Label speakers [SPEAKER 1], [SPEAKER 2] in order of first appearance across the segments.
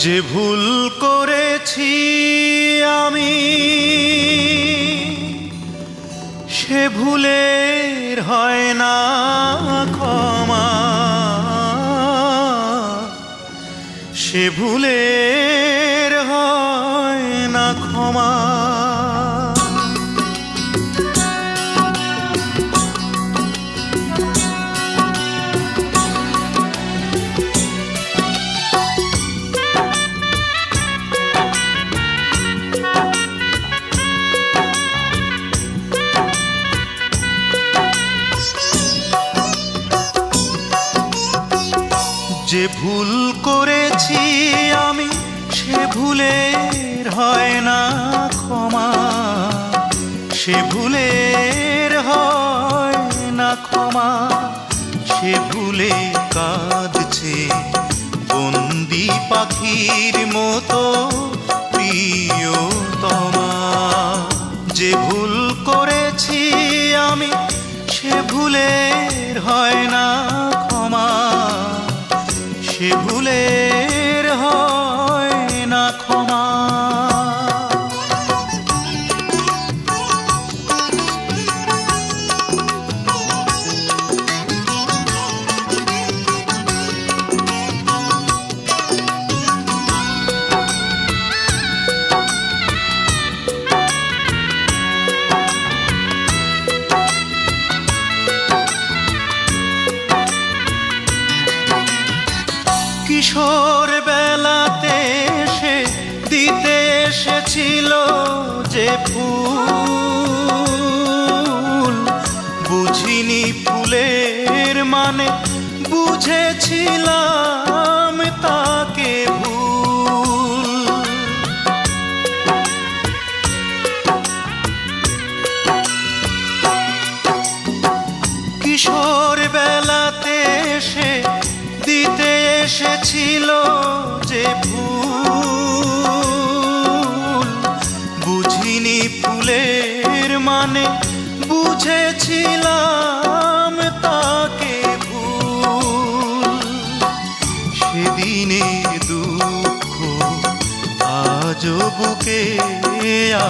[SPEAKER 1] যে ভুল করেছি আমি সে ভুলের হয় না ক্ষমা, সে ভুলের হয় না ক্ষমা। যে ভুল করেছি আমি সে ভুলের হয় না ক্ষমা, সে ভুলের হয় না ক্ষমা। সে ভুলে কাঁদছে বন্দি পাখির মতো প্রিয়তমা। যে ভুল করেছি আমি সে ভুলের হয় না ক্ষমা, সে ভুলের হয় না ক্ষমা। কিশোর বেলাতে সে দিতে এসেছিল যে ফুল, বুঝিনি ফুলের মানে, বুঝেছিলাম তাকে ভুল। কিশোর বেলাতে সে দিতে এসেছিল যে ফুল, বুঝিনি ফুলের মানে, বুঝেছিলাম তাকে ভুল। সেদিনের দুঃখ আজও বুকে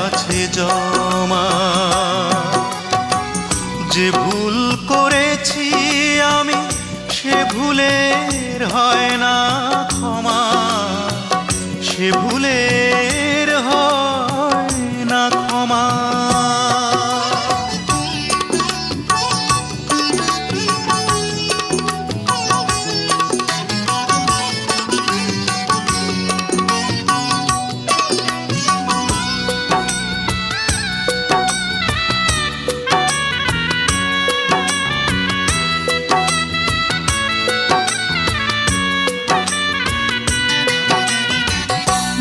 [SPEAKER 1] আছে জমা। যে ভুল করেছি আমি সে ভুলের হয় না ক্ষমা, সে ভুলের হয় না ক্ষমা।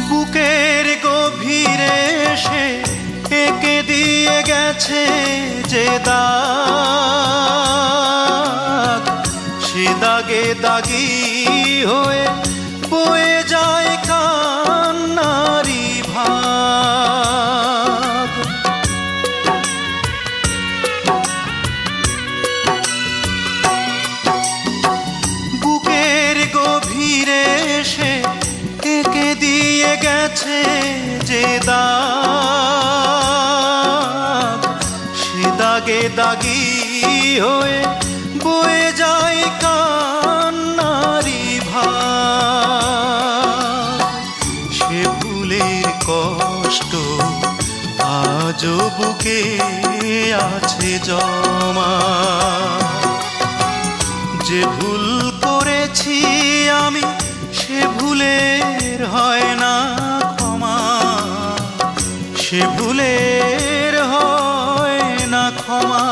[SPEAKER 1] বুকের গভীরে সে এঁকে দিয়ে গেছে যে দাগ, সে দাগে দাগি হয়ে বয়ে যায় কান্নারি ভাগ। বুকের গভীরে সে এঁকে দিয়ে গেছে যে দাগ, সে দাগে দাগি হয়ে বয়ে যায় কান্নারি ভাগ। সে ভুলের কষ্ট আজও বুকে আছে জমা। যে ভুল করেছি আমি সে ভুলের হয় না ক্ষমা, সে ভুলের হয় না ক্ষমা।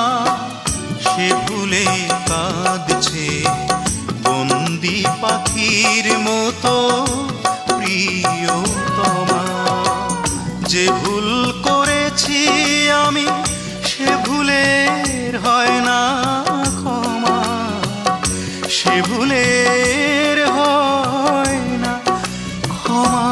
[SPEAKER 1] সে ভুলে কাঁদছে বন্দি পাখির মতো প্রিয়তমা। যে ভুল করেছি আমি সে ভুলের হয় না ক্ষমা, সে ভুলের হয় না ক্ষমা।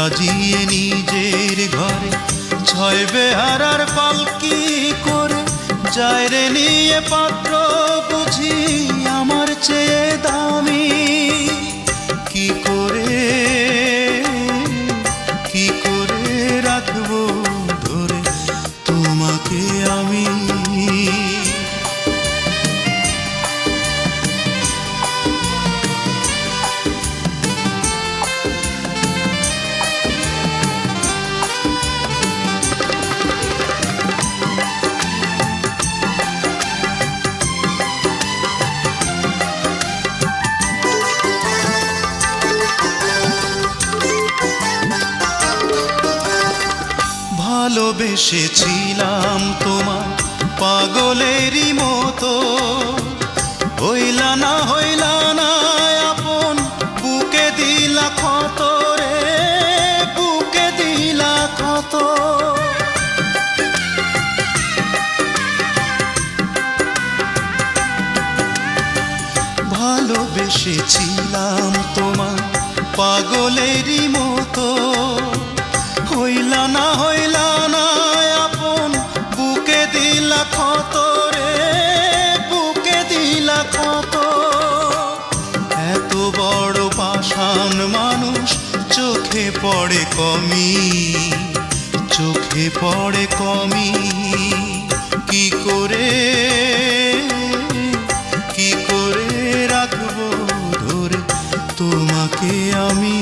[SPEAKER 1] সাজিয়ে নিজের ঘরে ছয় বেহারার পালকি করে যায় রে নিয়ে পাত্র বুঝি আমার চেয়ে দামি। কি করে রাখবো ধরে তোমাকে আমি। ভালোবেসেছিলাম তোমার পাগলেরই মতো, হইলা না আপন বুকে দিলা ক্ষত রে, বুকে দিলা ক্ষত। ভালোবেসেছিলাম তোমার পাগলেরই মতো, হইলা না আপন বুকে দিলা ক্ষত রে, বুকে দিলা ক্ষত। এত বড় পাষাণ মানুষ চোখে পড়ে কমি, চোখে পড়ে কমি। কি করে রাখবো ধরে তোমাকে আমি।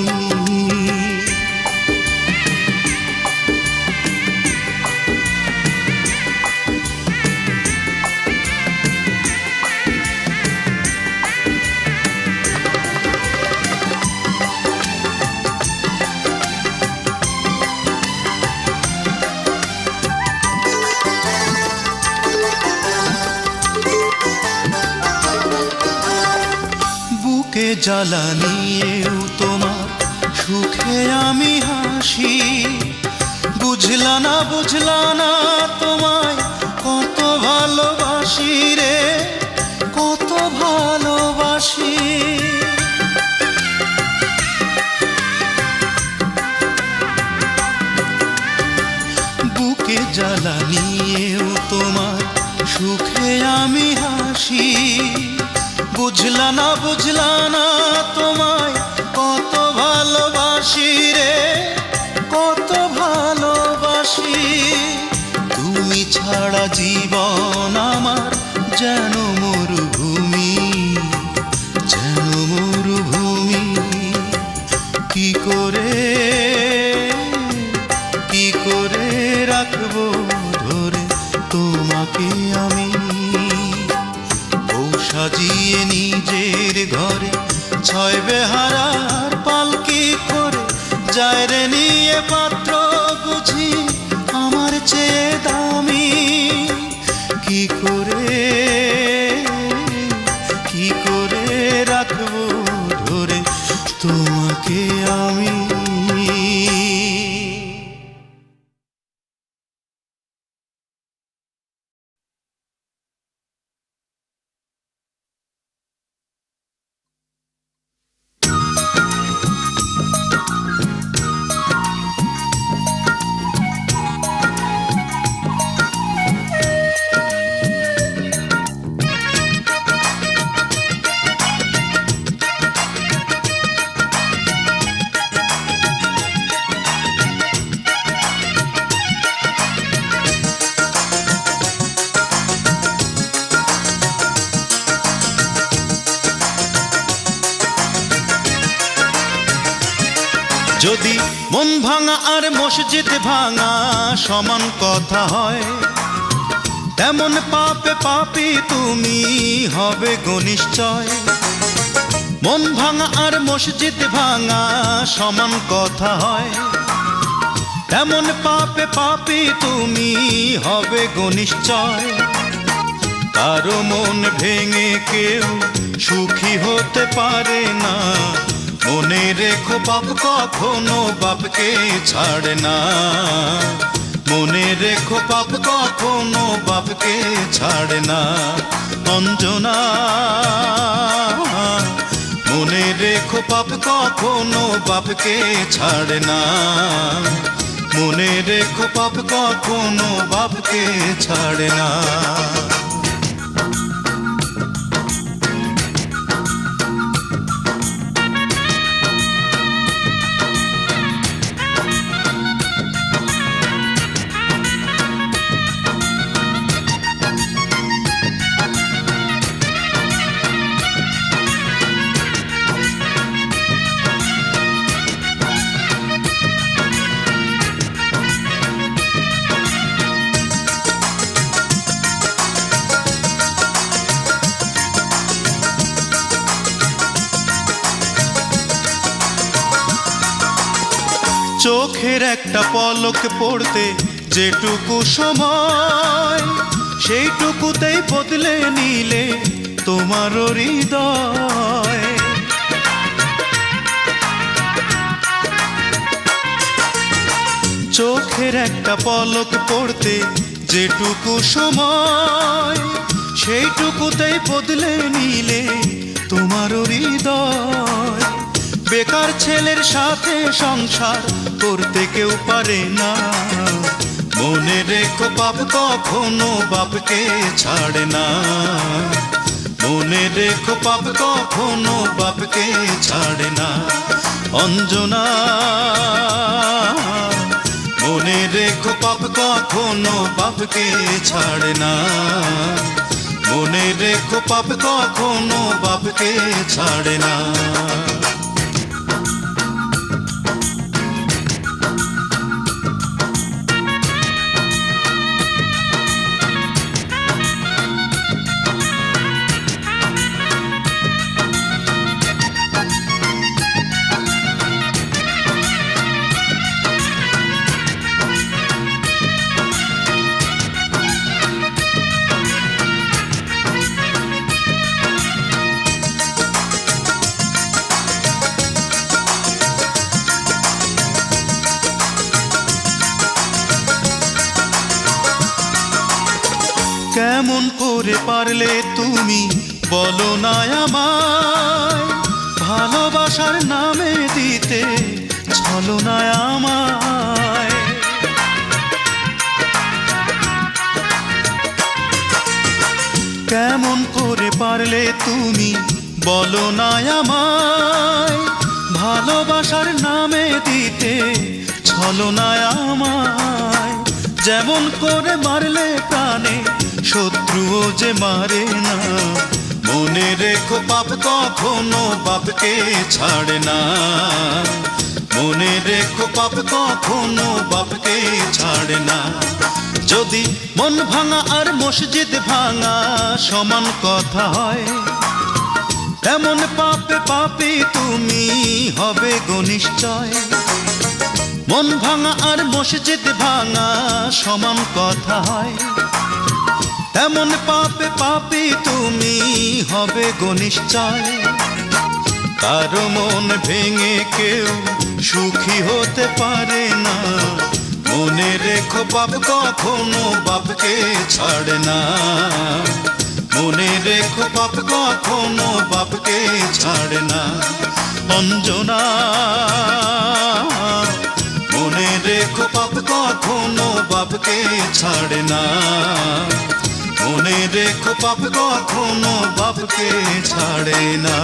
[SPEAKER 1] বুকে জ্বালা নিয়েও তোমার সুখে আমি হাসি, বুঝলা না তোমায় কত ভালোবাসি রে, কত ভালোবাসি। বুকে জ্বালা নিয়েও তোমার সুখে আমি হাসি, বুঝলা না তোমায় কত ভালোবাসি রে, কত ভালোবাসি। তুমি ছাড়া জীবন আমার যেন মরুভূমি, যেন মরুভূমি। কি করে রাখবো ধরে তোমাকে আমি। সাজিয়ে নিজের ঘরে ছয় বেহারার পালকি করে যায় রে নিয়ে পাত্র বুঝি আমার চেয়ে দামি। কি করে রাখবো ধরে তোমাকে আমি। যদি মন ভাঙা আর মসজিদ ভাঙা সমান কথা হয়, তেমন পাপে পাপী তুমি হবে গো নিশ্চয়। মন ভাঙা আর মসজিদ ভাঙা সমান কথা হয়, তেমন পাপে পাপী তুমি হবে গো নিশ্চয়। কারো মন ভেঙে কেউ সুখী হতে পারে না, মনে রেখো পাপ কখনো বাপকে ছাড়ে না। মনে রেখো পাপ কখনো বাপকে ছাড়ে না। অঞ্জনা মনে রেখো পাপ কখনো বাপকে ছাড়ে না, মনে রেখো পাপ কখনো বাপকে ছাড়ে না। চোখের একটা পলক পড়তে যেটুকু সময়, সেইটুকুতেই বদলে নিলে তোমার হৃদয়। চোখের একটা পলক পড়তে যেটুকু সময়, সেইটুকুতেই বদলে নিলে তোমার হৃদয়। বেকার ছেলের সাথে সংসার করতে কেউ পারে না, মনে রেখো পাপ কখনো বাপকে ছাড়ে না, মনে রেখো পাপ কখনো বাপকে ছাড়ে না। অঞ্জনা মনে রেখো পাপ কখনো বাপকে ছাড়ে না, মনে রেখো পাপ কখনো বাপকে ছাড়ে না। কেমন করে পারলে তুমি বলো না আমায়, ভালোবাসার নামে দিতে ছলনা আমায়। কেমন করে পারলে তুমি বলো না আমায়, ভালোবাসার নামে দিতে ছলনা আমায়। যেমন করে মারলে প্রাণে শত্রুও যে মারে না, মনে রেখো পাপ কখনো বাপকে ছাড়ে না, মনে রেখো পাপ কখনো বাপকে ছাড়ে না। যদি মন ভাঙা আর মসজিদ ভাঙা সমান কথা হয়, এমন পাপে পাপী তুমি হবে গো নিশ্চয়। মন ভাঙা আর মসজিদ ভাঙা সমান কথা হয়, এমন পাপে পাপী তুমি হবে গো নিশ্চয়। কারো মন ভেঙে কেউ সুখী হতে পারে না, মনে রেখো পাপ কখনো বাপকে ছাড়ে না, মনে রেখো পাপ কখনো বাপকে ছাড়ে না। অঞ্জনা মনে রেখো পাপ কখনো বাপকে ছাড়ে না, মনে রেখো পাপ কখনো বাপকে ছাড়ে না।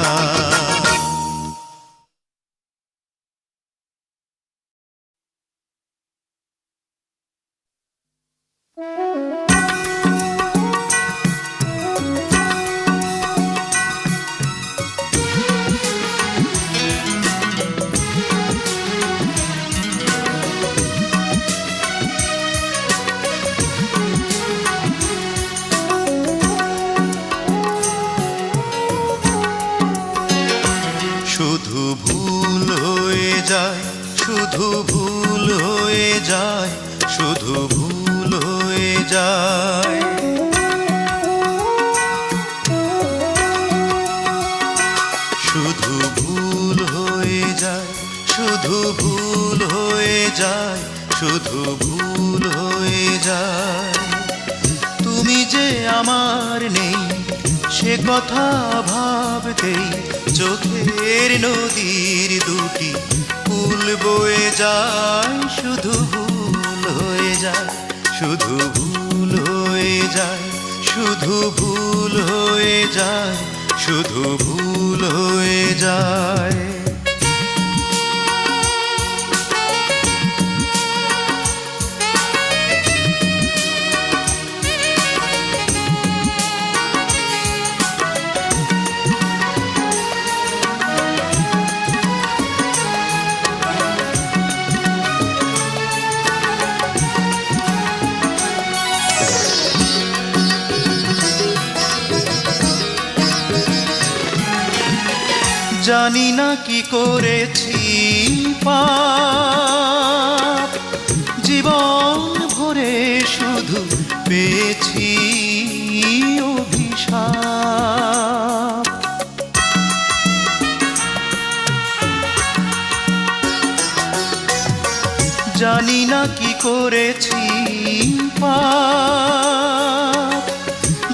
[SPEAKER 1] শুধু ভুল হয়ে যায়, শুধু ভুল হয়ে যায়, শুধু ভুল হয়ে যায়। শুধু ভুল হয়ে যায়, শুধু ভুল হয়ে যায়, শুধু ভুল হয়ে যায়। তুমি যে আমার নেই সে সে কথা ভাবতেই চোখের নদীর দুটি কুল বয়ে যায়, শুধু ভুল হয়ে যায়, শুধু ভুল হয়ে যায়, শুধু ভুল হয়ে যায়, শুধু ভুল হয়ে যায়। জানি না কি করেছি পাপ, জীবন ভরে শুধু পেয়েছি অভিশাপ। জানি না কি করেছি পাপ,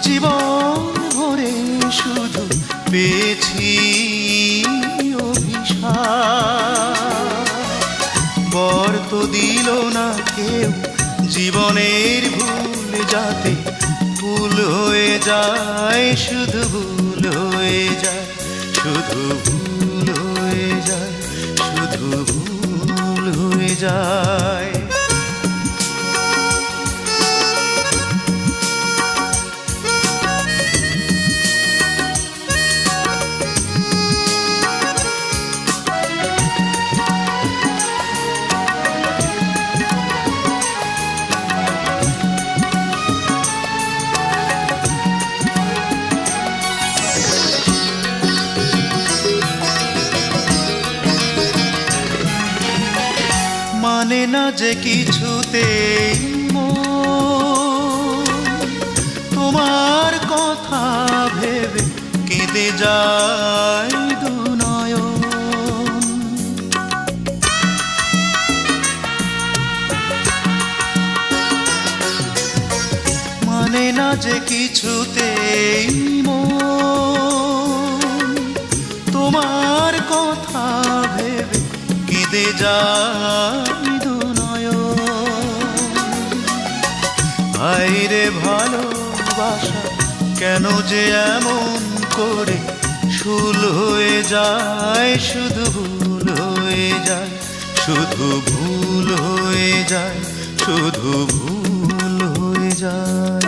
[SPEAKER 1] জীবন ভরে শুধু পেয়েছি বর তো দিল না কেউ জীবনের ভুল, যাতে ভুল হয়ে যায়, শুধু ভুল হয়ে যায়, শুধু ভুল হয়ে যায়, শুধু ভুল হয়ে যায়। মানে না যে কিছুতেই তোমার কথা ভেবে কেঁদে যায় দুনয়ন। মানে না যে কিছুতেই তোমার কথা ভেবে কেঁদে যায় দুনয়ন। হায়রে ভালোবাসা কেন যে এমন করে শুল হয়ে যায়, শুধু ভুল হয়ে যায়, শুধু ভুল হয়ে যায়, শুধু ভুল হয়ে যায়।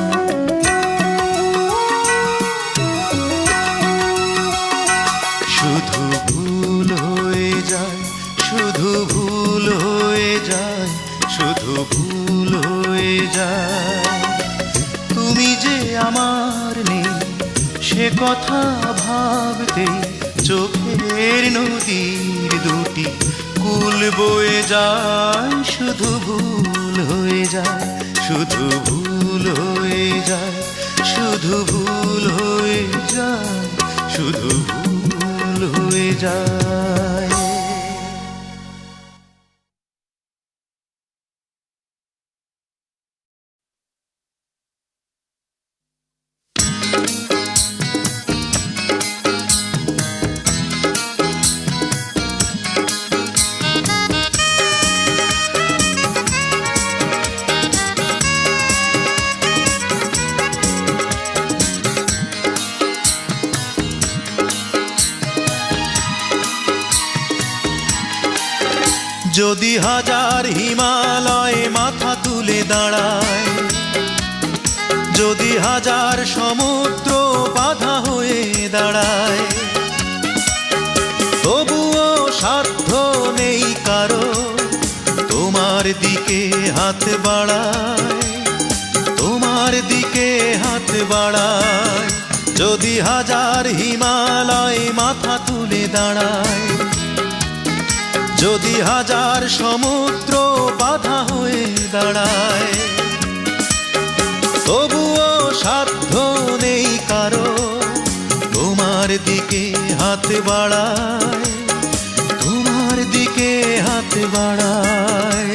[SPEAKER 1] শুধু ভুল হয়ে যায়, শুধু ভুল হয়ে যায়, শুধু ভুল হয়ে যায়। তুমি যে আমার নেই সে কথা ভাবতে চোখের নদীর দুটি কুল বয়ে যায়, শুধু ভুল হয়ে যায়, শুধু ভুল হয়ে যায়, শুধু ভুল হয়ে যায়, শুধু ভুল হয়ে যায়। যদি হাজার হিমালয় মাথা তুলে দাঁড়ায়, যদি হাজার সমুদ্র বাধা হয়ে দাঁড়ায়, তবুও সাধ্য নেই কারো তোমার দিকে হাত বাড়ায়, তোমার দিকে হাত বাড়ায়। যদি হাজার হিমালয় মাথা তুলে দাঁড়ায়, যদি হাজার সমুদ্র বাধা হয়ে দাঁড়ায়, তবুও সাধ্য নেই কারো তোমার দিকে হাত বাড়ায়, তোমার দিকে হাত বাড়ায়।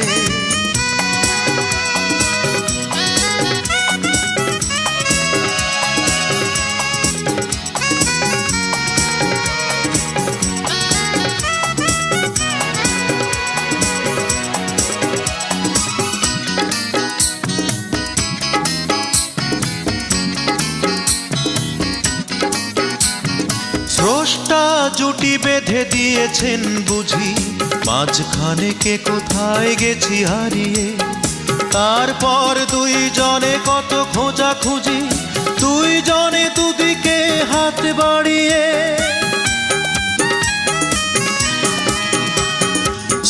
[SPEAKER 1] স্রষ্টা জুটি বেঁধে দিয়েছেন বুঝি, মাঝখানে কে কোথায় গেছি হারিয়ে। তারপর দুইজনে কত খোঁজাখুঁজি, দুইজনে দুদিকে হাত বাড়িয়ে।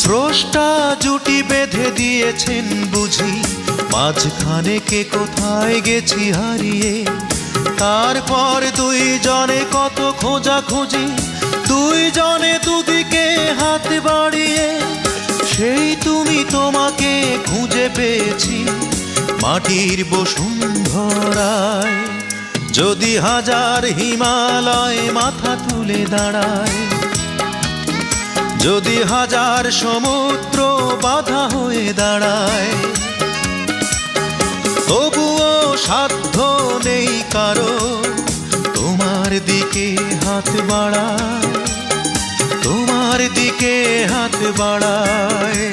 [SPEAKER 1] স্রষ্টা জুটি বেঁধে দিয়েছেন বুঝি, মাঝখানে কে কোথায় গেছি হারিয়ে। তারপর দুইজনে কত খোঁজাখুঁজি, দুইজনে দুদিকে হাত বাড়িয়ে। সেই তুমি, তোমাকে খুঁজে পেয়েছি মাটির বসুন্ধরায়। যদি হাজার হিমালয় মাথা তুলে দাঁড়ায়, যদি হাজার সমুদ্র বাধা হয়ে দাঁড়ায়, তবুও সাধ্য নেই কারো তোমার দিকে হাত বাড়ায়, তোমার দিকে হাত বাড়ায়।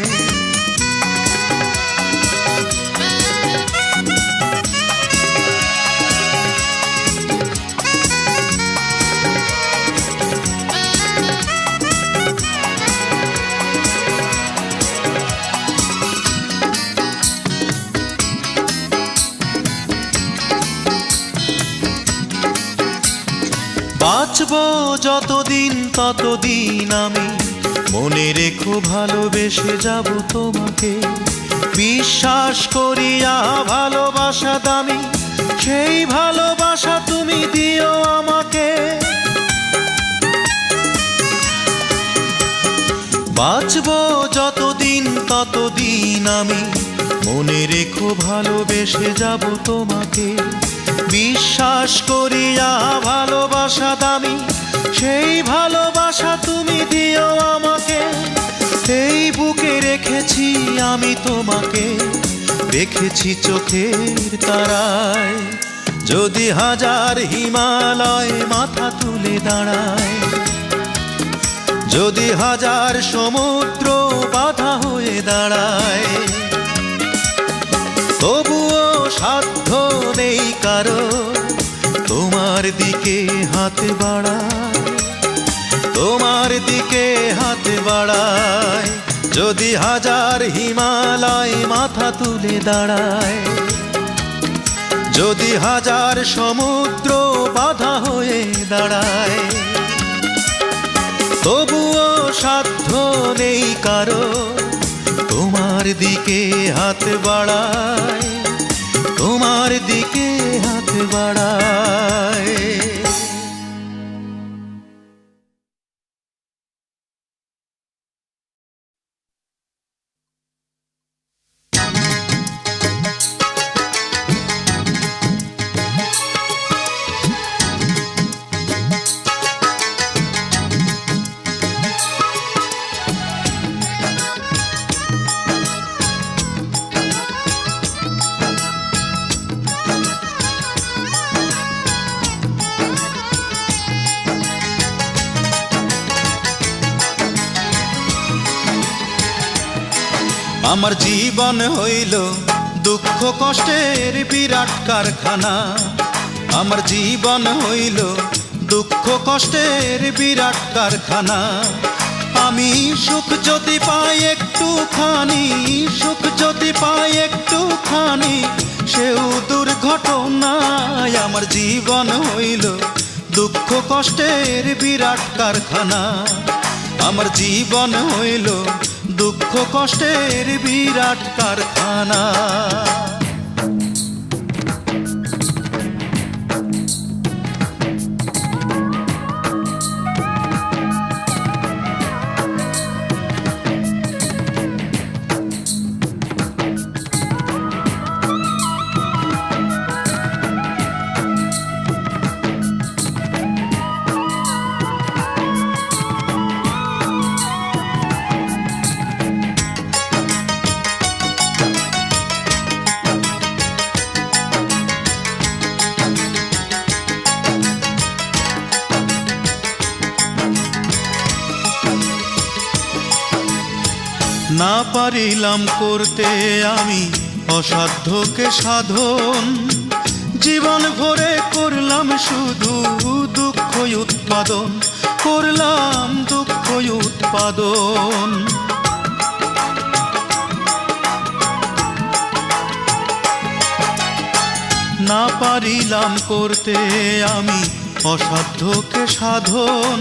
[SPEAKER 1] বাঁচবো যতদিন ততদিন আমি, মনে রেখো ভালোবেসে যাব তোমাকে। বিশ্বাস করিয়া ভালোবাসা দামি, সেই ভালোবাসা তুমি দিও আমাকে। বাঁচবো যতদিন ততদিন আমি, মনে রেখো ভালোবেসে যাব তোমাকে। বিশ্বাস করিয়া ভালোবাসা দামি, সেই ভালোবাসা তুমি দিও আমাকে। এই বুকে রেখেছি আমি তোমাকে, রেখেছি চোখের তারায়। যদি হাজার হিমালয় মাথা তুলে দাঁড়ায়, যদি হাজার সমুদ্র বাধা হয়ে দাঁড়ায়, তবুও সাধ্য নেই কারো তোমার দিকে হাত বাড়ায়, তোমার দিকে হাত বাড়ায়। যদি হাজার হিমালয় মাথা তুলে দাঁড়ায়, যদি হাজার সমুদ্র বাধা হয়ে দাঁড়ায়, তবুও সাধ্য নেই কারো তোমার দিকে হাত বাড়ায়, তোমার দিকে হাত বাড়ায়। আমার জীবন হইল দুঃখ কষ্টের বিরাট কারখানা, আমার জীবন হইল দুঃখ কষ্টের বিরাট কারখানা। আমি সুখ যদি পাই একটুখানি, সুখ যদি পাই একটুখানি, সেও দুর্ঘটনায়। আমার জীবন হইল দুঃখ কষ্টের বিরাট কারখানা, আমার জীবন হইল দুঃখ কষ্টের বিরাট কারখানা। না পারিলাম করতে আমি অসাধ্যকে সাধন, জীবন ভরে করলাম শুধু দুঃখ উৎপাদন। করলাম দুঃখ উৎপাদন। না পারিলাম করতে আমি অসাধ্যকে সাধন,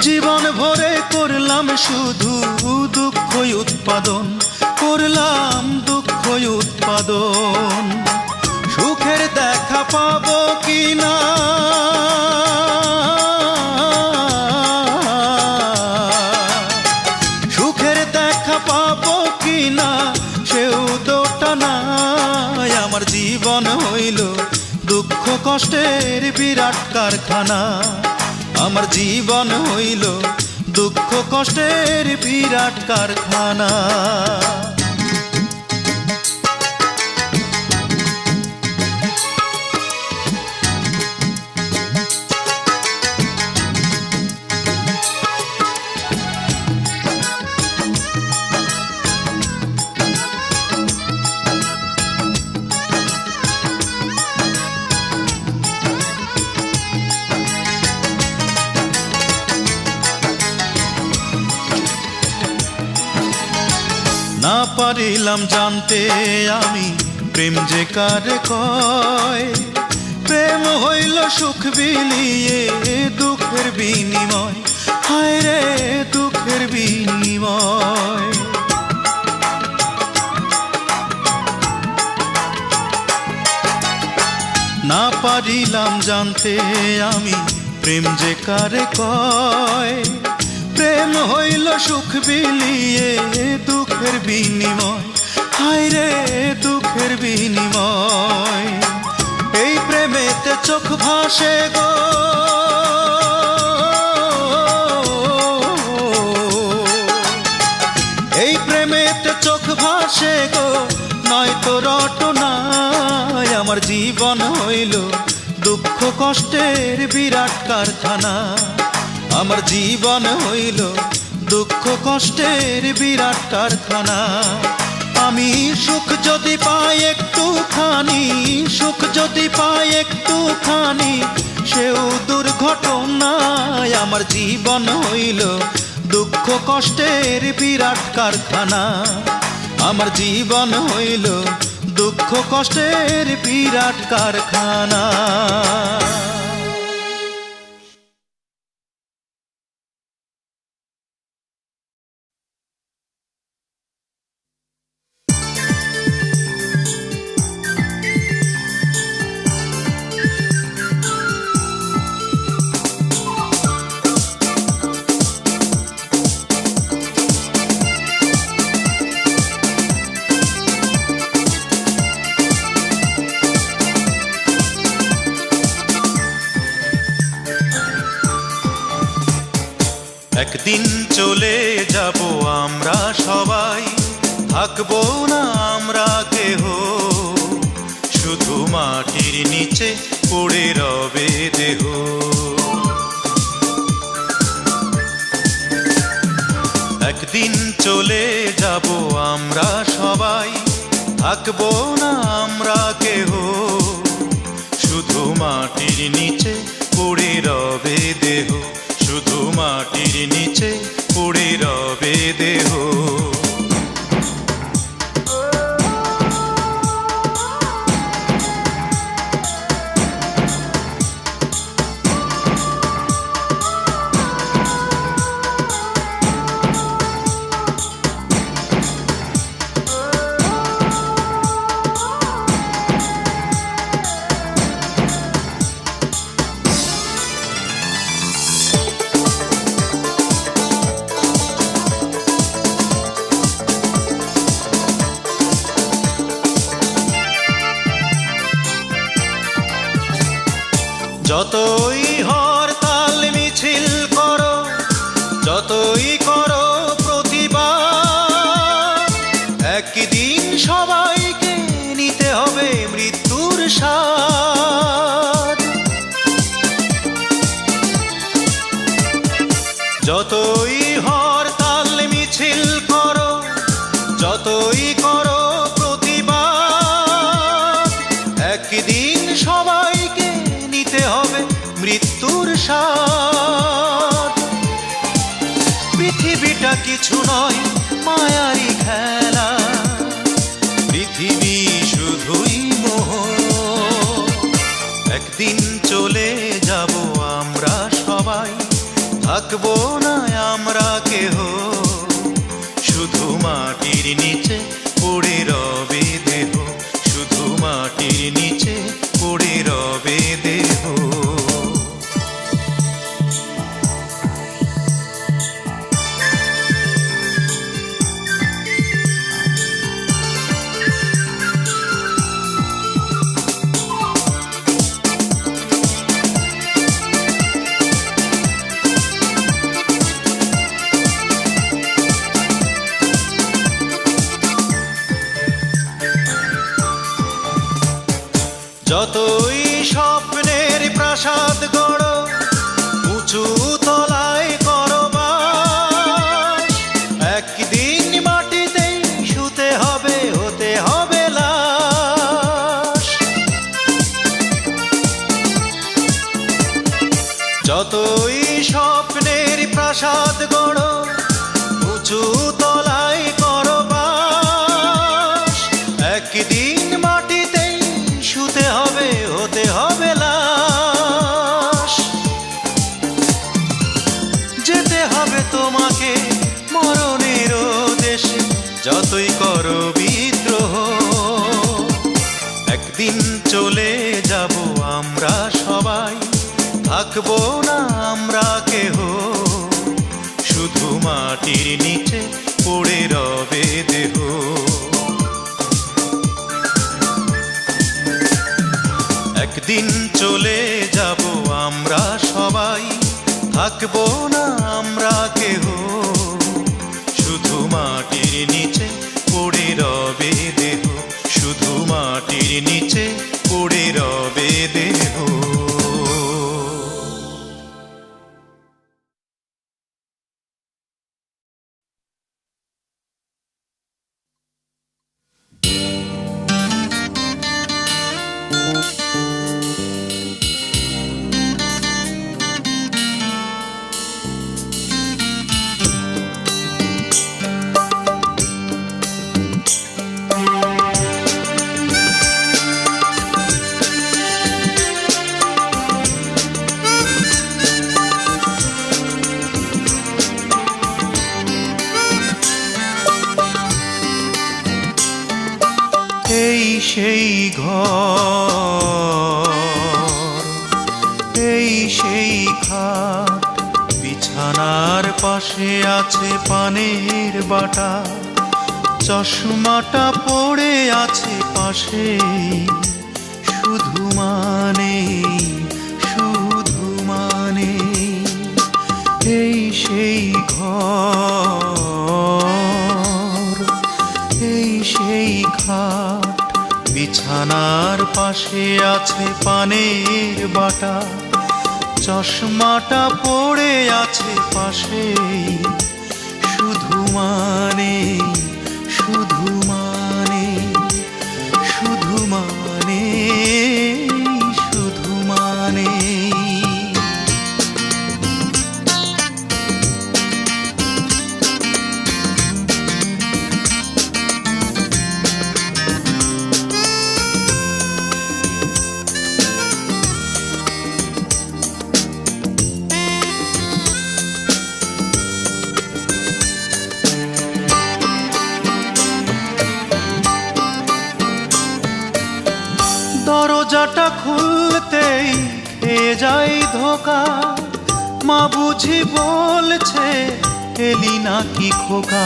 [SPEAKER 1] জীবন ভরে করলাম শুধু দুঃখ উৎপাদন, করলাম দুঃখ উৎপাদন। সুখের দেখা পাবো কিনা সুখের দেখা পাবো কিনা সেও দোটা নাই। আমার জীবন হইল দুঃখ কষ্টের বিরাট কারখানা, আমার জীবন হইল দুঃখ কষ্টের বিরাট কারখানা। না পারিলাম জানতে আমি প্রেম যে কারে কয়, প্রেম হইল সুখ বিলিয়ে দুঃখের বিনিময়, হায় রে দুঃখের বিনিময়। না পারিলাম জানতে আমি প্রেম যে কারে কয়, প্রেম হইল সুখ বিলিয়ে দুঃখের বিনিময়, হায় রে দুঃখের বিনিময়। এই প্রেমেতে চোখ ভাসে গো, এই প্রেমেতে চোখ ভাসে গো, নয়তো রটনায়। আমার জীবন হইল দুঃখ কষ্টের বিরাট কারখানা, আমার জীবন হইল দুঃখ কষ্টের বিরাট কারখানা। আমি সুখ যদি পাই একটুখানি, সুখ যদি পাই একটুখানি সেও দুর্ঘটনায়। আমার জীবন হইল দুঃখ কষ্টের বিরাট কারখানা, আমার জীবন হইল দুঃখ কষ্টের বিরাট কারখানা। একদিন চলে যাব আমরা সবাই, থাকবো না আমরা কেহ, শুধু মাটির নিচে পড়ে রবে দেহ। একদিন চলে যাব আমরা সবাই, থাকবো না আমরা কেহ, শুধু মাটির নিচে পড়ে রবে দেহ, শুধু মাটির নিচে পড়ে রবে দেহ। যতই হরতাল মিছিল করো, যতই করো প্রতিবাদ, একদিন সবাইকে নিতে হবে মৃত্যুর স্বাদ। যতই হরতাল মিছিল করো, যতই করো প্রতিবাদ, একদিন সবাইকে নিতে হবে মৃত্যুর স্বাদ। কিছু নয় মায়ারি খেলা, পৃথিবী শুধুই মোহ। একদিন চলে যাব আমরা সবাই, থাকবো না আমরা কেহ, শুধু মাটির নিচে পড়ে রবে দেহ, শুধু মাটির নিচে পড়ে রবে দেহ। যতই স্বপ্নের প্রাসাদ গড়ো, উঁচু তলায় করো বাস, একদিন মাটিতেই শুতে হবে, হতে হবে লাশ। যতই স্বপ্নের প্রাসাদ গড়ো, উঁচু তলায় করো বাস, একদিন মাটিতেই শুতে হবে, হতে হবে লাশ। যেতে হবে তোমাকে মরণের দেশে, যতই করো বিদ্রোহ। একদিন চলে যাব আমরা সবাই, থাকবো না আমরা কেহ, শুধু মাটির নিচে পড়ে রবে দেহ। একদিন চলে যাব আমরা সবাই, থাকবো না আমরা কেহ, শুধু মাটির নিচে পড়ে রবে দেহ, শুধু মাটির নিচে পড়ে রবে দেহ। এই সেই ঘর, এই সেই খাট, বিছানার পাশে আছে পানের বাটা, চশমাটা পড়ে আছে পাশে, শুধু মানে শুধু মানে। এই সেই ঘর, এই সেই খাট, বিছানার পাশে আছে পানের বাটা, চশমাটা পড়ে আছে পাশে, শুধু মানে শুধু মানে শুধু মানে শুধু মানে। দরজাটা খুলতেই খেয়ে যাই ধোকা, মা বুঝি বলছে এলি নাকি খোকা।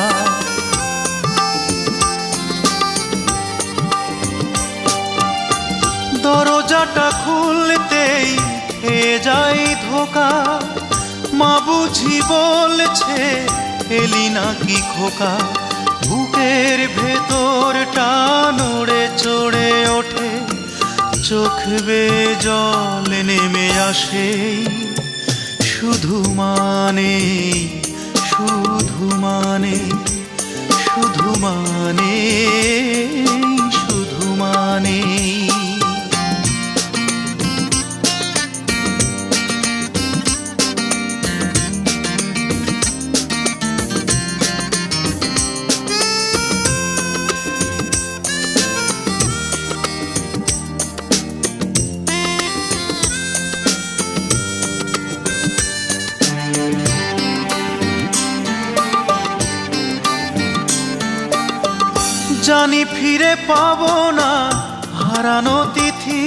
[SPEAKER 1] দরজাটা খুলতেই খেয়ে যাই ধোকা, মা বুঝি বলছে এলি নাকি খোকা। বুকের ভেতরটা নড়ে চড়ে ওঠে, চোখ বেয়ে জল নেমে আসে, শুধু মানে শুধু মানে শুধু মানে শুধু মানে। জানি ফিরে পাবো না হারানো তিথি,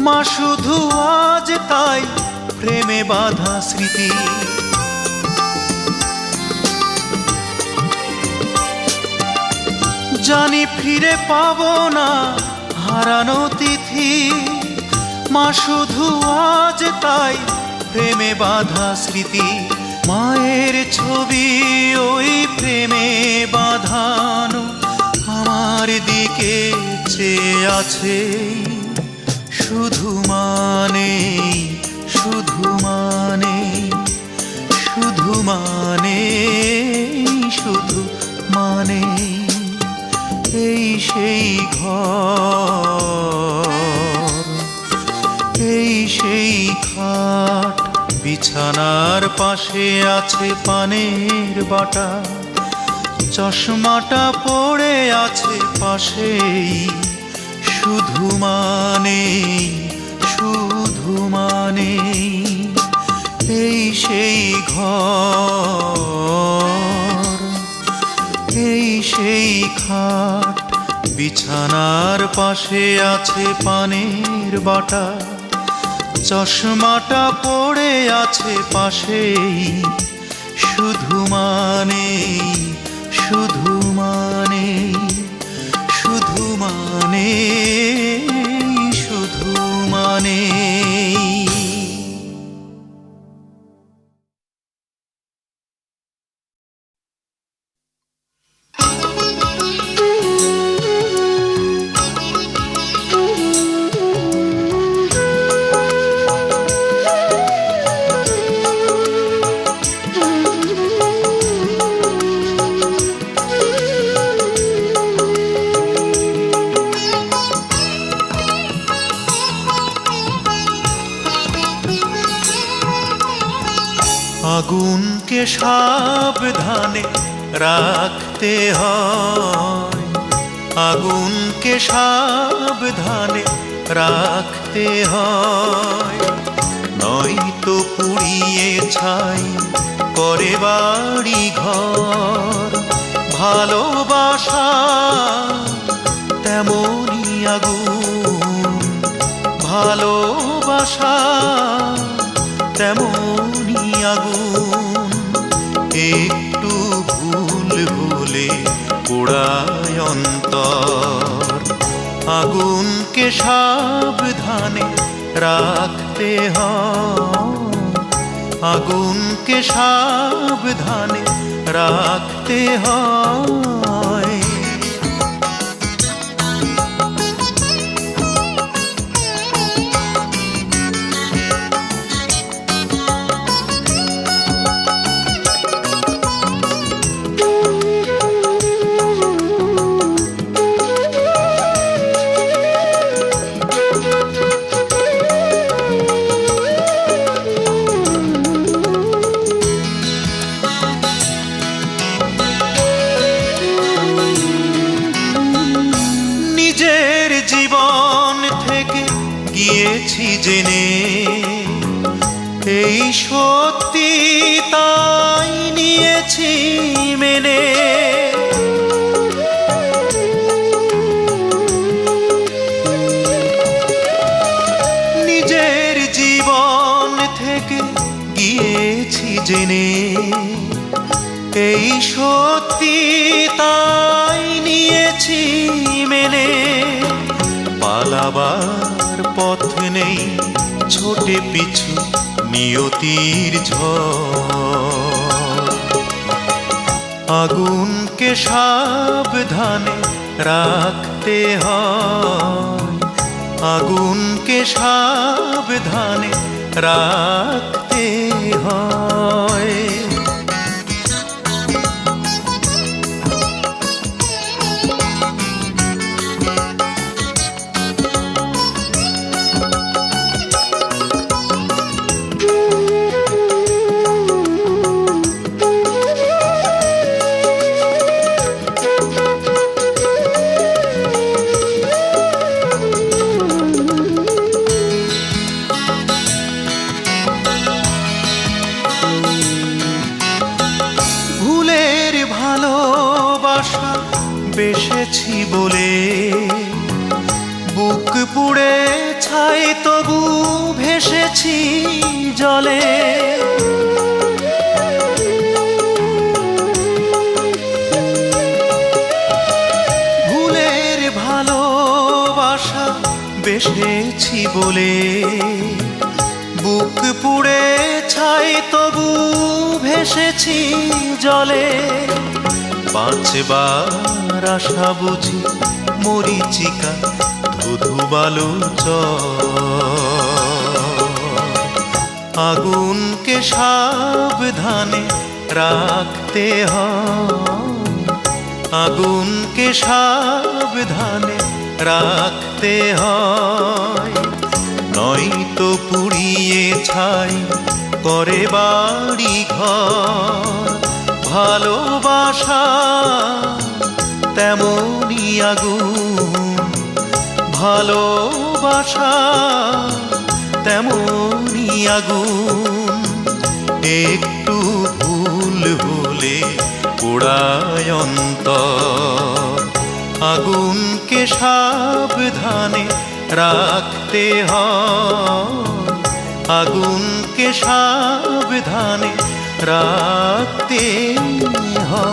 [SPEAKER 1] মা শুধু আজ তাই প্রেমে বাঁধা স্মৃতি। জানি ফিরে পাবো না হারানো তিথি, মা শুধু আজ তাই প্রেমে বাঁধা স্মৃতি। মায়ের ছবি ওই প্রেমে বাঁধানো আমার দিকে চেয়ে আছে, শুধু মানে শুধু মানে শুধু মানে শুধু মানে এই সেই ঘর, এই সেই খাট, বিছানার পাশে আছে পানের বাটা, চশমাটা পড়ে আছে পাশেই, শুধু মানে শুধু মানে এই সেই ঘর, এই সেই খাট, বিছানার পাশে আছে পানের বাটা, চশমাটা পড়ে আছে পাশেই, শুধু মানে শুধু মানে শুধু মানে শুধু মানে। আগুনকে সাবধানে রাখতে হয়, আগুনকে সাবধানে রাখতে হয়, নয়তো পুড়িয়ে ছাই করে বাড়ি ঘর। ভালোবাসা তেমনি আগুন, ভালোবাসা তেমনি আগুন, একটু ভুল ভুলে পোড়ায় অন্তর। আগুনকে সাবধানে রাখতে হয়, আগুনকে সাবধানে রাখতে হয়। গিয়েছি জেনে এই সত্যি, তাই নিয়েছি মেনে। নিজের জীবন থেকে গিয়েছি জেনে এই সত্যি, তাই নিয়েছি মেনে। পালাবার পথ নেই, ছোটে পিছু নিয়তির ঝড়। আগুনকে সাবধানে রাখতে হয়, আগুনকে সাবধানে রাখতে হয়। এসেছি বলে বুক পুড়ে ছাই তবু ভেসেছি জলে। ভুলের ভালোবাসা বেসেছি বলে বুক পুড়ে ছাই তবু ভেসেছি জলে। বাঁচবার আশা বুঝি মরিচিকা ধুধু বালু আগুনকে সাবধানে রাখতে হয়, আগুনকে সাবধানে রাখতে হয়। নয়তো পুড়িয়ে ছাই করে বাড়ি ঘর। ভালোবাসা তেমনি আগুন, ভালোবাসা তেমনি আগুন। একটু ভুল হলে পোড়ায় অন্তর। আগুনকে সাবধানে রাখতে হয়, আগুনকে সাবধানে রাখতে হয়।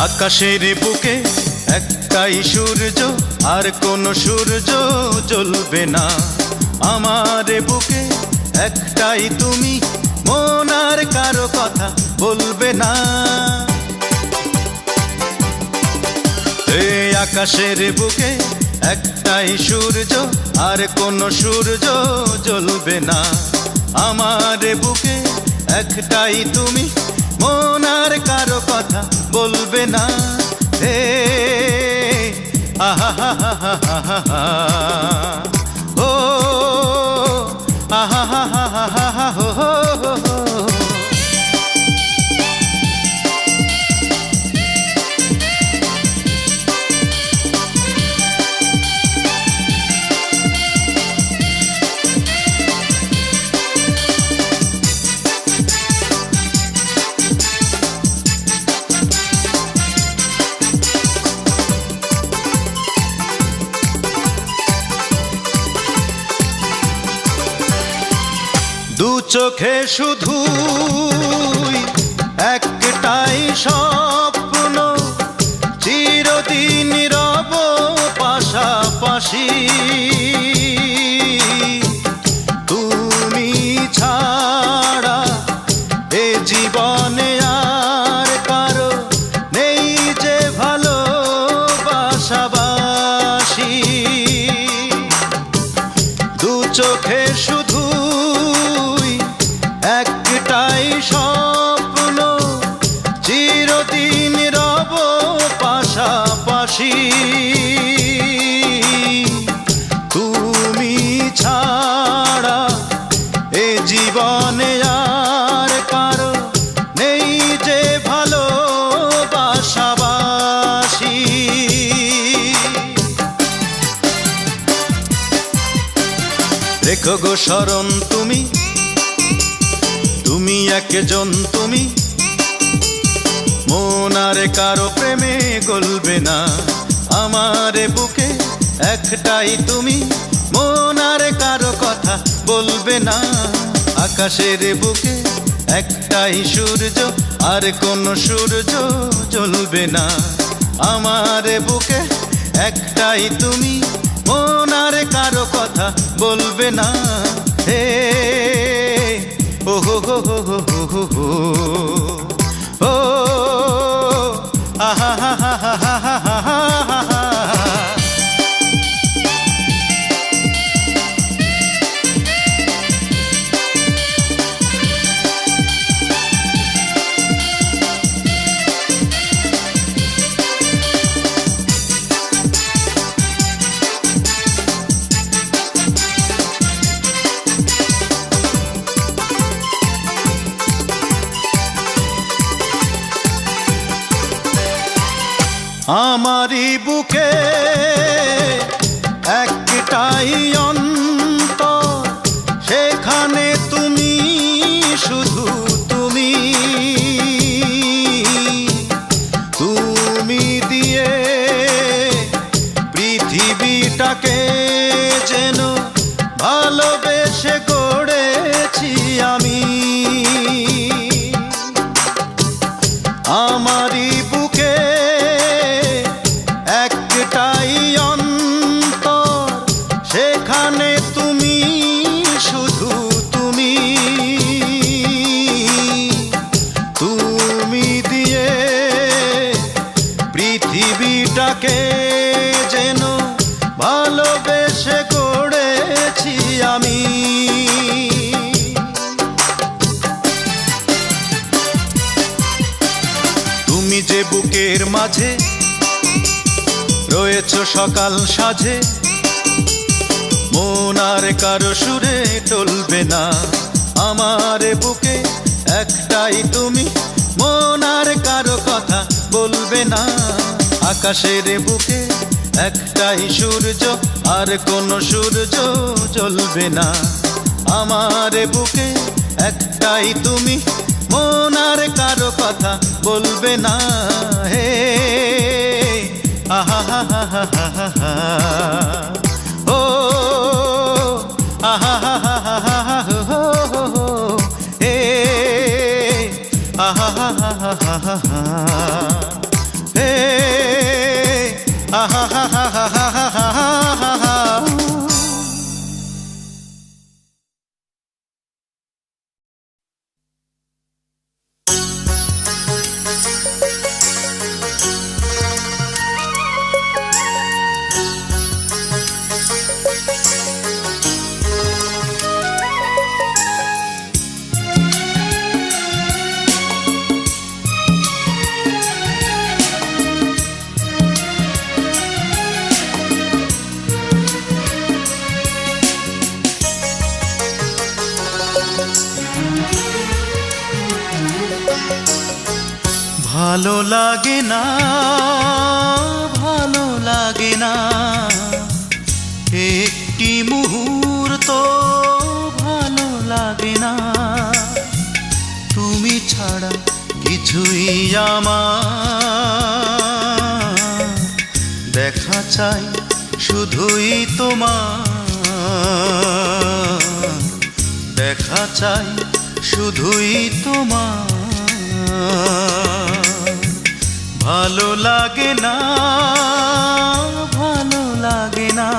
[SPEAKER 1] আকাশের বুকে একটাই সূর্য, আর কোনো সূর্য জ্বলবে না। আমার বুকে একটাই তুমি, মন আর কারো কথা বলবে না। এই আকাশের বুকে একটাই সূর্য, আর কোনো সূর্য জ্বলবে না। আমার বুকে একটাই তুমি, মন আর কারো কথা বলবে না। হে আহা হা হা হা হা হা, ও আহা হা হা হা হা হা হো হো হো। দু চোখে শুধু একটাই স্বপ্ন, চিরদিন রব পাশাপাশি। তুমি ছাড়া এ জীবনে আর কারো নেই যে ভালোবাসাবাসি। দু চোখে শুধু একটাই স্বপ্ন, চিরদিন রব পাশাপাশি। তুমি ছাড়া এ জীবনে আর কারো নেই যে ভালোবাসাবাসি। রেখো গো শরণ তুমি, তুমি একজন তুমি, মন আর কারো প্রেমে গলবে না। আমার বুকে একটাই তুমি, মন আর কারো কথা বলবে না। আকাশের বুকে একটাই সূর্য, আর কোনো সূর্য জ্বলবে না। আমার বুকে একটাই তুমি, মন আর কারো কথা বলবে না। হে ও হো হো হো হো হো হো, ও আহা হা হা হা হা হা হা হা। আমারই বুকে একটাই অন্তর, সেখানে তুমি, শুধু তুমি। তুমি দিয়ে পৃথিবীটাকে যেন ভালোবেসে গড়েছি আমি। আমারই বুকে একটাই অন্তর, সেখানে তুমি, শুধু তুমি। তুমি দিয়ে পৃথিবীটাকে যেন ভালোবেসে গড়েছি আমি। তুমি যে বুকের মাঝে রয়েছ সকাল সাজে, মন আর কারো সুরে টলবে না। আমার বুকে একটাই তুমি, মন আর কারো কথা বলবে না। আকাশের বুকে একটাই সূর্য, আর কোনো সূর্য জ্বলবে না। আমার বুকে একটাই তুমি, মন আর কারো কথা বলবে না। হে আহা হা হা হা হা হা, ও আহা হা হা হা হা হা, হো হে আহা হা হা হা হা হা হা, হে আহা হা হা হা হা হা হা হা। ভালো লাগে না, ভালো লাগে না, একটি মুহূর্ত ভালো লাগে না। তুমি ছাড়া কিছুই আমার দেখা চাই, শুধুই তোমার দেখা চাই, শুধুই তোমার। ভালো লাগে না, ভালো লাগে না,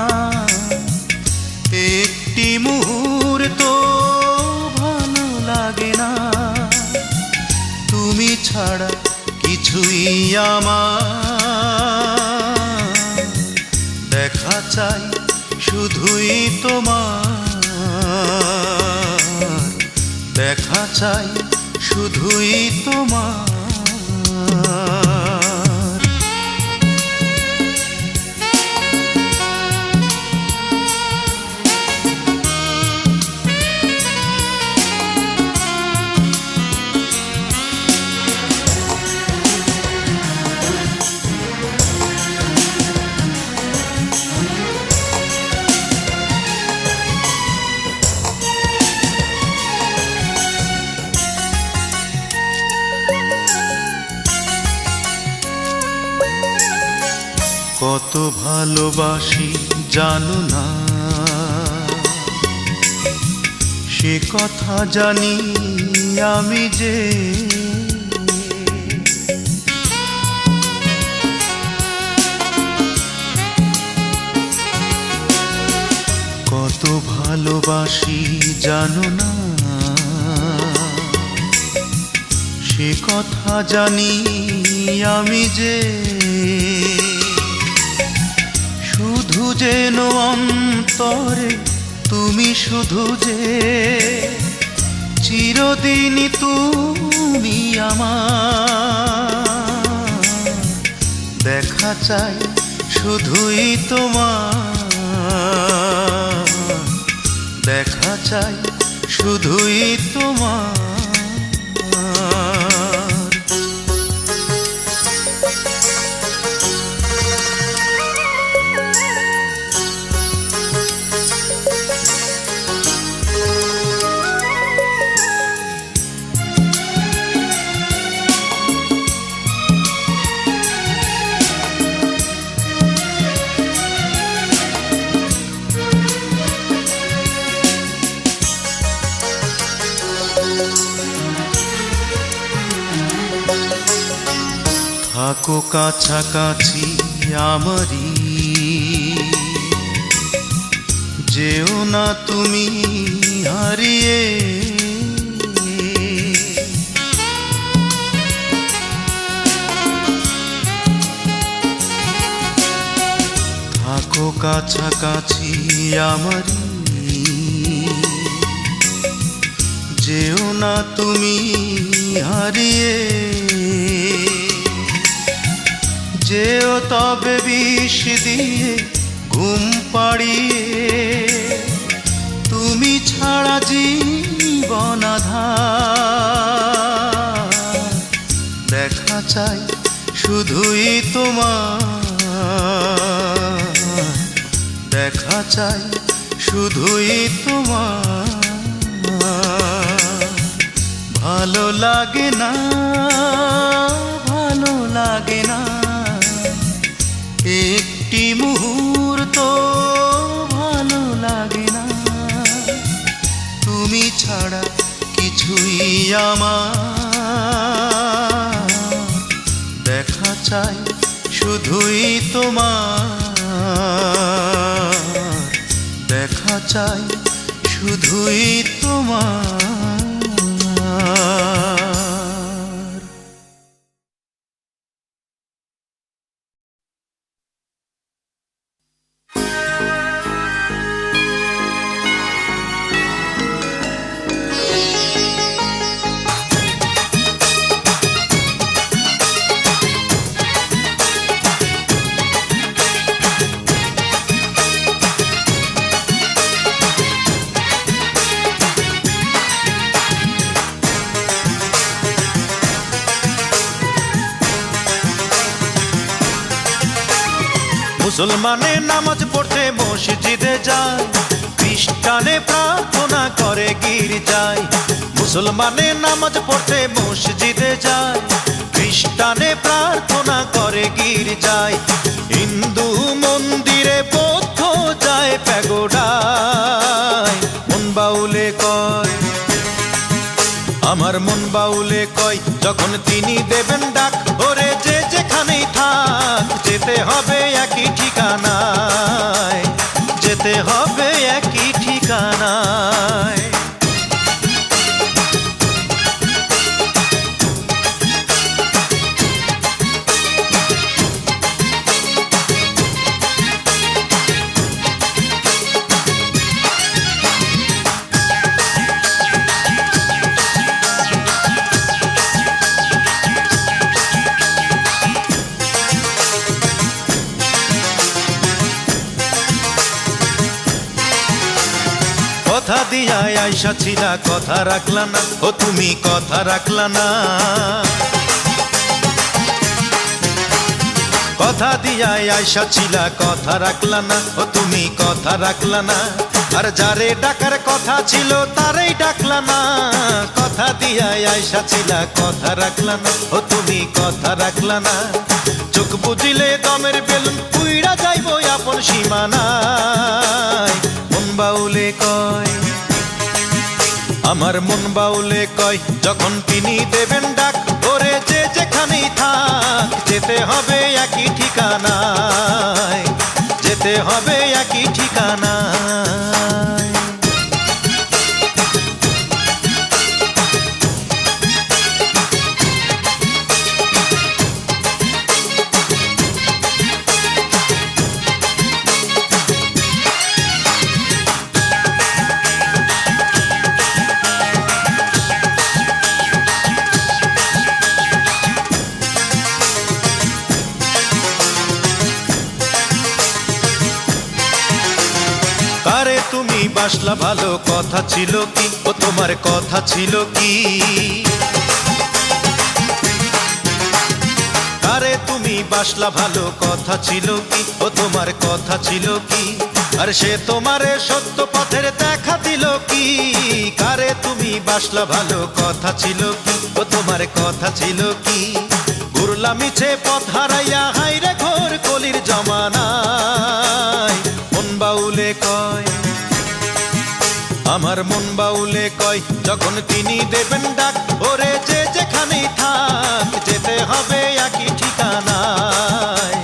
[SPEAKER 1] একটি মুহূর্ত ভালো লাগে না। তুমি ছাড়া কিছুই আমার দেখা চাই, শুধুই তোমার দেখা চাই, শুধুই তোমার। কত ভালোবাসি জানো না, সে কথা জানি আমি যে। কত ভালোবাসি জানো না, সে কথা জানি আমি যে। শুধু যেন অন্তরে তুমি, শুধু যে চিরদিনই তুমি আমার দেখা চাই, শুধুই তোমার দেখা চাই, শুধুই তোমার। থাকো কাছাকাছি আমারই, যেও না তুমি হারিয়ে। থাকো কাছাকাছি আমারই, যেও না তুমি হারিয়ে। যেও তবে বিষ দিয়ে ঘুম পাড়িয়ে, তুমি ছাড়া জীবন আঁধার। দেখা চাই শুধুই তোমার, দেখা চাই শুধুই তোমার। ভালো লাগে না, ভালো লাগে না একটি মুহূর্ত, ভালো লাগে না তুমি ছাড়া কিছুই আমার। দেখা চাই শুধুই তোমার, দেখা চাই শুধুই তোমার। মুসলমানে নামাজ পড়তে মসজিদে যায়, খ্রিস্টানে প্রার্থনা করে গির্জায়। মুসলমানে নামাজ পড়তে মসজিদে যায়, খ্রিস্টানে প্রার্থনা করে গির্জায়। হিন্দু মন্দিরে বৌদ্ধ যায় প্যাগোডায়। মন বাউলে কয়, আমার মন বাউলে কয়, যখন তিনি দেবেন ডাক, ওরে যে যেখানেই থাক, যেতে হবে একই ঠিকানায়, যেতে হবে একই ঠিকানায়। কথা দিয়া আয়সা ছিলা, কথা রাখলা না, ও তুমি কথা রাখলা না। কথা দিয়া আয়সা ছিলা, কথা রাখলা না, ও তুমি কথা রাখলা না। আর যারে ডাকার কথা ছিল তারেই ডাকলা না। কথা দিয়া আয়সা ছিলা, কথা রাখলা না, ও তুমি কথা রাখলা না। চোখ বুঝিলে দমের বেলুন পুইড়া যাইব আপন সীমানায়। মন বাউলে কয়, আমার মন বাউলে কয়, যখন তিনি দেবেন ডাক, ওরে যে যেখানেই থাক, যেতে হবে একই ঠিকানায়, যেতে হবে একই ঠিকানায়। কারে তুমি বাসলা ভালো, কথা ছিল কি, ও তোমার কথা ছিল কি? কারে তুমি বাসলা ভালো, কথা ছিল কি, ও তোমার কথা ছিল কি? আর সে তোমারে সত্য পথের দেখা দিল কি? কারে তুমি বাসলা ভালো, কথা ছিল কি, ও তোমার কথা ছিল কি? ঘুরলা মিছে পথ হারাইয়া, হাইরে ঘোর কলির জমানায়। মন বাউলে কয়, আমার মন বাউলে কয় যখন তিনি দেবেন ডাক, ওরে যে যেখানেই থাক যেতে হবে একই ঠিকানায়,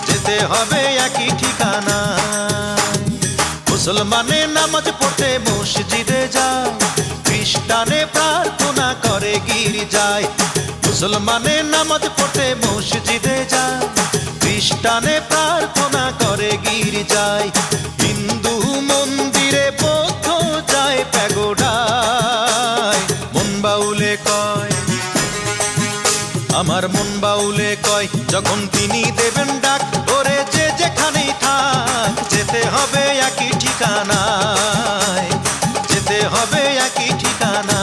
[SPEAKER 1] যেতে হবে একই ঠিকানায়। মুসলমানে নামাজ পড়তে মসজিদে যায়, খ্রিস্টানে প্রার্থনা করে গির্জায়। মুসলমানে নামাজ পড়তে মসজিদে যায়, খ্রিস্টানে প্রার্থনা করে গির্জায়। হিন্দু মন্দিরে বৌদ্ধ যায় প্যাগোডায়। মন বাউলে কয়, আমার মন বাউলে কয় যখন তিনি দেবেন ডাক, ওরে যে যেখানেই থাক যেতে হবে একই ঠিকানায়, যেতে হবে একই ঠিকানা।